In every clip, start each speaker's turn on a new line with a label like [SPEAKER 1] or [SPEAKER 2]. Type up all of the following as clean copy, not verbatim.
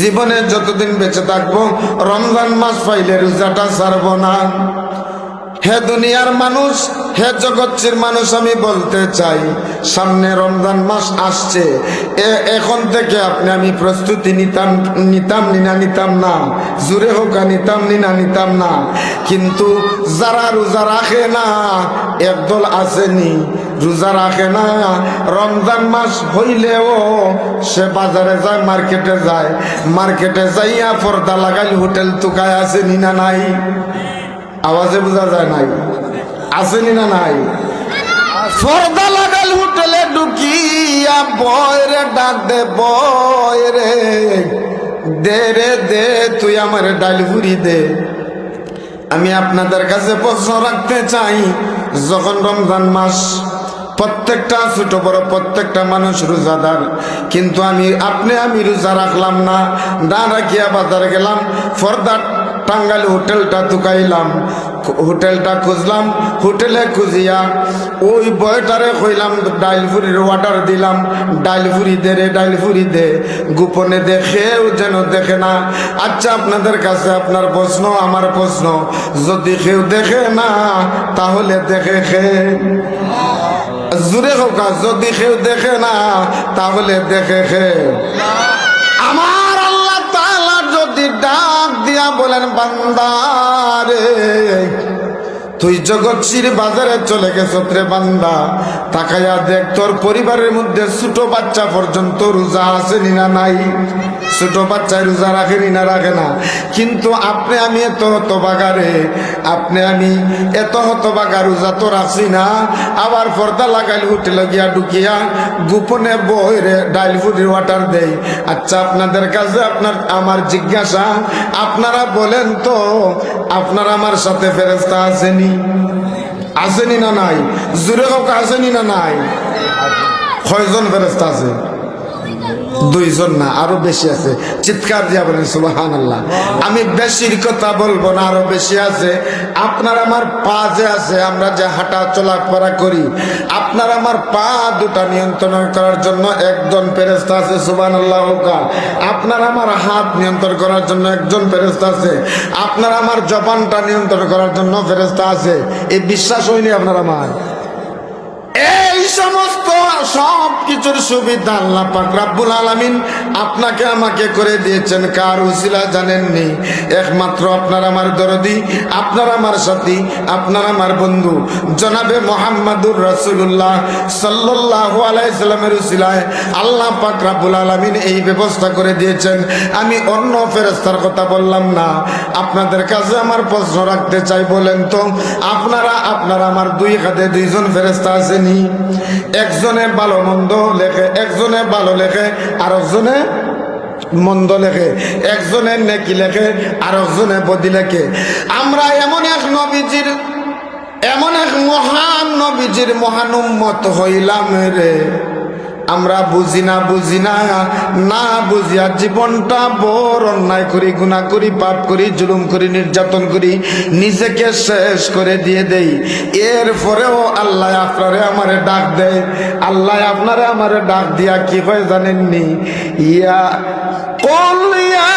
[SPEAKER 1] জীবনে যতদিন বেঁচে থাকবো রমজান মাস পাইলে রোজাটা ছাড়বো না। হে দুনিয়ার মানুষ, হে জগৎচির মানুষ, আমি বলতে চাই সামনে রমজান মাস আসছে। এখন থেকে আমি প্রস্তুতি নিতাম না, জোরে হোক নিতাম না। কিন্তু যারা রোজা রাখে না, একদল আসেনি রোজা রাখে না, রমজান মাস হইলেও সে বাজারে যায়, মার্কেটে যাইয়া পর্দা লাগাই হোটেল তুকায় আসেনি না নাই? আওয়াজে বোঝা যায় নাই? আসেনি না নাই? পর্দা লাগাল হোটেলে ঢুকিয়া বয়রে ডাক দে, বয়রে দে রে দে, তুই আমার ডাল ভুরি দে। আমি আপনাদের কাছে প্রশ্ন রাখতে চাই, যখন রমজান মাস, প্রত্যেকটা ছোট বড় প্রত্যেকটা মানুষ রোজাদার, কিন্তু আমি রোজা রাখলাম না, রাখিয়া বাজারে গেলাম, পর্দা টাঙ্গাইল হোটেলটা তুকাইলাম, হোটেলটা খুঁজলাম, হোটেলে খুঁজিয়া ওই বয়টারে কইলাম ডাইল ফুরির অর্ডার দিলাম, ডাইল ফুরি দে রে, ডাইল ফুরি দে। গোপনে দেখেও যেন দেখে না। আচ্ছা, আপনাদের কাছে আপনার প্রশ্ন, আমার প্রশ্ন, যদি কেউ দেখে না তাহলে দেখে খে? জুড়ে হোক, যদি কেউ দেখে না তাহলে দেখে খে? আমার আল্লাহ তাআলা যদি ডাক দিয়া বলেন, বান্দারে তুই জগৎশির বাজারে চলে গেছ রে বান্দা, তাকাইয়া দেখ তোর পরিবারের মধ্যে ছোট বাচ্চা পর্যন্ত রোজা আছে না নাই? ছোট বাচ্চায় রোজা রাখেনি না রাখে না? কিন্তু আমি এত হতবাগারে, আমি এত হতবাগা, রোজা তো রাখছি না, আবার পর্দা লাগাইল হোটেলে গিয়া ঢুকিয়া গোপনে বইরে ডাইল ফুটির ওয়াটার দেই। আচ্ছা, আপনাদের কাছে আমার জিজ্ঞাসা, আপনারা বলেন তো, আপনার আমার সাথে ফেরেশতা আসেনি না নাই? জোরে হোক, আসেনি না নাই? কয়জন ফেরেশতা আছে? দুইজন না, আরো বেশি আছে। চিৎকার দিয়া বলেন সুবহানাল্লাহ। আমি বেশির কথা বলবো না, আরো বেশি আছে। আপনার আমার পা যে আছে, আমরা যে হাঁটা চলাফেরা করি, আপনার আমার পা দুটা নিয়ন্ত্রণ করার জন্য একজন ফেরেশতা আছে, সুবহানাল্লাহ। আপনার আমার হাত নিয়ন্ত্রণ করার জন্য একজন ফেরেশতা আছে, আপনার আমার জবানটা নিয়ন্ত্রণ করার জন্য ফেরেশতা আছে। এই বিশ্বাস হয়নি আপনার আমার? এই সমস্ত সব কিছুর সুবিধা আল্লাহ পাক রব্বুল আলামিন আপনাকে আমাকে করে দিয়েছেন। কার উসিলা জানেননি? একমাত্র আপনার আমার দরদি, আপনার আমার সাথী, আপনার আমার বন্ধু জনাবে মুহাম্মাদুর রাসূলুল্লাহ সাল্লাল্লাহু আলাইহি সাল্লামের উসিলায় আল্লাহ পাক রব্বুল আলামিন এই ব্যবস্থা করে দিয়েছেন। আমি অন্য ফেরেশতার কথা বললাম না। আপনাদের কাছে আমার প্রশ্ন রাখতে চাই, বলেন তো, আপনারা আমার দুই হাতে দুইজন ফেরেশতা আছেন? একজনে ভালো মন্দ লেখে, একজনে ভালো লেখে, আর একজনে মন্দ লেখে, একজনে নেকি লেখে, আর একজনে বদি লেখে। আমরা এমন এক মহান নবীজির মহান উম্মত হইলাম রে, আমরা বুঝি না না বুঝিয়া জীবনটা বড় অন্যায় করি, গুনাহ করি, পাপ করি, জুলুম করি, নির্যাতন করি, নিজেকে শেষ করে দিয়ে দেই। এরপরেও আল্লাহ আপনারে আমারে ডাক দেয়। আল্লাহ আপনারে আমারে ডাক দিয়া কি হয় জানেননি? ইয়া কুল ইয়া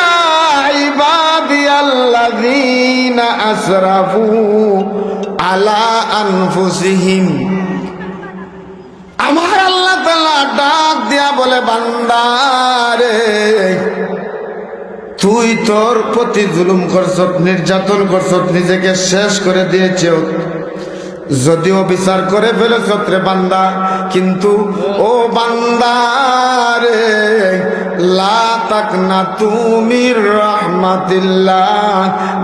[SPEAKER 1] ইবাদিয়াল্লাযীনা আসরাফু আলা আনফুসিহিম। আমার আল্লাহ তাআলা ডাক দিয়া বলে, বান্দারে তুই তোর প্রতি জুলুম করছ, নির্যাতন করছ, নিজেকে শেষ করে দিয়েছ, যদিও বিচার করে ফেলেছ রে বান্দা, কিন্তু ও বান্দারে লা তাকনাতু মির রাহমাতিল্লাহ।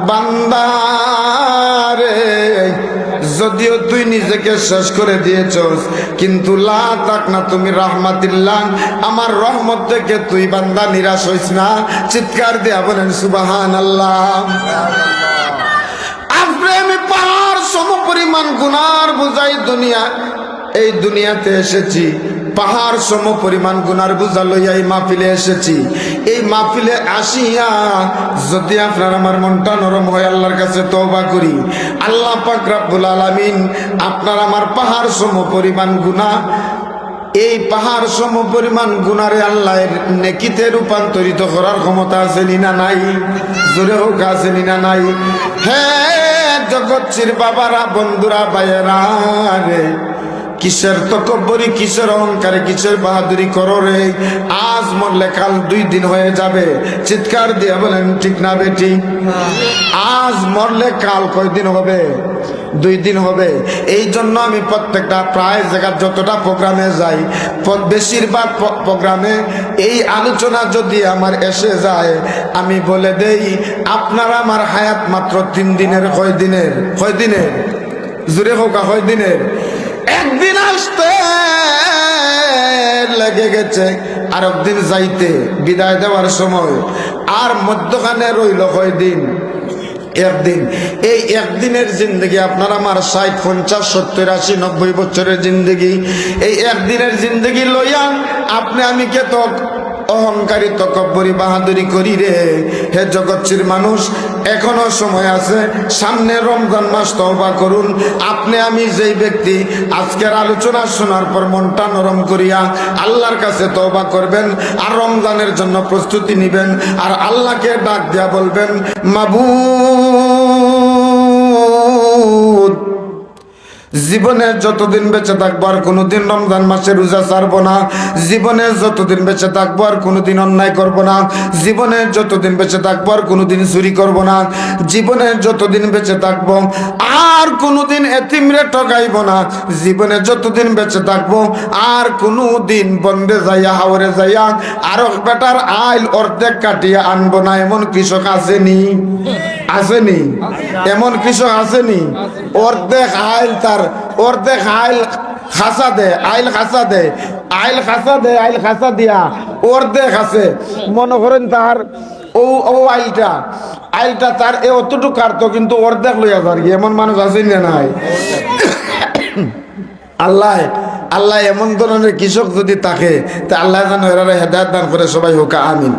[SPEAKER 1] বান্দারে যদিও তুই নিজেকে শেষ করে দিয়েছস, কিন্তু লা তাকনাতু মির রাহমাতিল্লাহ, আমার রহমত থেকে তুই বান্দা নিরাশ হইস না। চিৎকার দিয়া বলেন সুবহানাল্লাহ। আমি পাহাড় সম পরিমাণ গুনার বোঝাই এই দুনিয়াতে এসেছি, পাহাড় সম পরিমাণ গুনার বোঝা লইয়া এই মাহফিলে এসেছি। এই মাহফিলে আসিয়া যদি আপনার আমার মনটা নরম হয়, আল্লাহর কাছে তওবা করি, আল্লাহ পাক রব্বুল আলামিন আপনার আমার পাহাড় সম পরিমাণ গুনাহ এই পাহাড় সম পরিমাণ গুনারে আল্লাহ নেকিতে রূপান্তরিত করার ক্ষমতা আছে না নাই? জোরে হোক আছে না নাই? হ্যাঁ জগৎচির বাবারা, বন্ধুরা, ভাইয়েরা রে, কিসের তকব্বরি, কিসের অহংকারে, কিসের বাহাদুরি করো রে? আজ মরলে কাল 2 দিন হয়ে যাবে। চিৎকার দিয়ে বলেন ঠিক না বেটি? আজ মরলে কাল কয়দিন হবে? 2 দিন হবে। এই জন্য আমি প্রত্যেকটা প্রায় জায়গা যতটা প্রোগ্রামে যাই, বেশিরভাগ প্রোগ্রামে এই আলোচনা যদি আমার এসে যায়, আমি বলে দেই আপনার আমার হায়াত মাত্র 3 দিনের। কয় দিনের? কয় দিনের? জুড়ে হোক কয় দিনের? একদিন আসতে লেগে গেছে, আর একদিন যাইতে বিদায় দেওয়ার সময়, আর মধ্যখানে রইল কয়দিন? একদিন। এই একদিনের জিন্দগি আপনার আমার 60, 50, 70, 80, 90 বছরের জিন্দগি। এই একদিনের জিন্দগি লইয়া আপনি আমি কে তো অহংকারী, তকব্বরি, বাহাদুরি করি রে? হে জগৎচির মানুষ, এখনো সময় আছে। সামনে রমজান মাস, তওবা করুন। আপনি আমি যেই ব্যক্তি আজকের আলোচনা শোনার পর মনটা নরম করিয়া আল্লাহর কাছে তওবা করবেন আর রমজানের জন্য প্রস্তুতি নিবেন, আর আল্লাহকে ডাক দিয়া বলবেন, মাবুদ, জীবনে যতদিন বেঁচে থাকবো আর কোনোদিন রমজান মাসে রোজা ছাড়বো না। জীবনে যতদিন বেঁচে থাকবো আর কোনোদিন অন্যায় করব না। জীবনে যতদিন বেঁচে থাকবো আর কোনোদিন চুরি করব না। জীবনে যতদিন বেঁচে থাকবো আর কোনোদিন এতিমরে ঠকাইব না। জীবনে যতদিন বেঁচে থাকবো আর কোনোদিন বন্ধে যাইয়া, হাওরে যাইয়া আরো বেটার আইল অর্ধেক কাটিয়া আনবো না। এমন কৃষক আসেনি? আসেনি? এমন কৃষক আসেনি? অর্ধেক আইল, তার অর্ধেক আইল খাসা দে, আইল খাসা দে, আইল খাসা দে, আইল খাসা দিয়া অর্ধেক আছে। মনে করেন তার ও আইলটা তার অতটুকু কাটতো, কিন্তু অর্ধেক লইয়া যার কি? এমন মানুষ আছে না নাই? আল্লাহ এমন ধরনের কৃষক যদি থাকে, তা আল্লাহ যেন এরা হেদায়েত দান করে। সবাই হোক আমিন।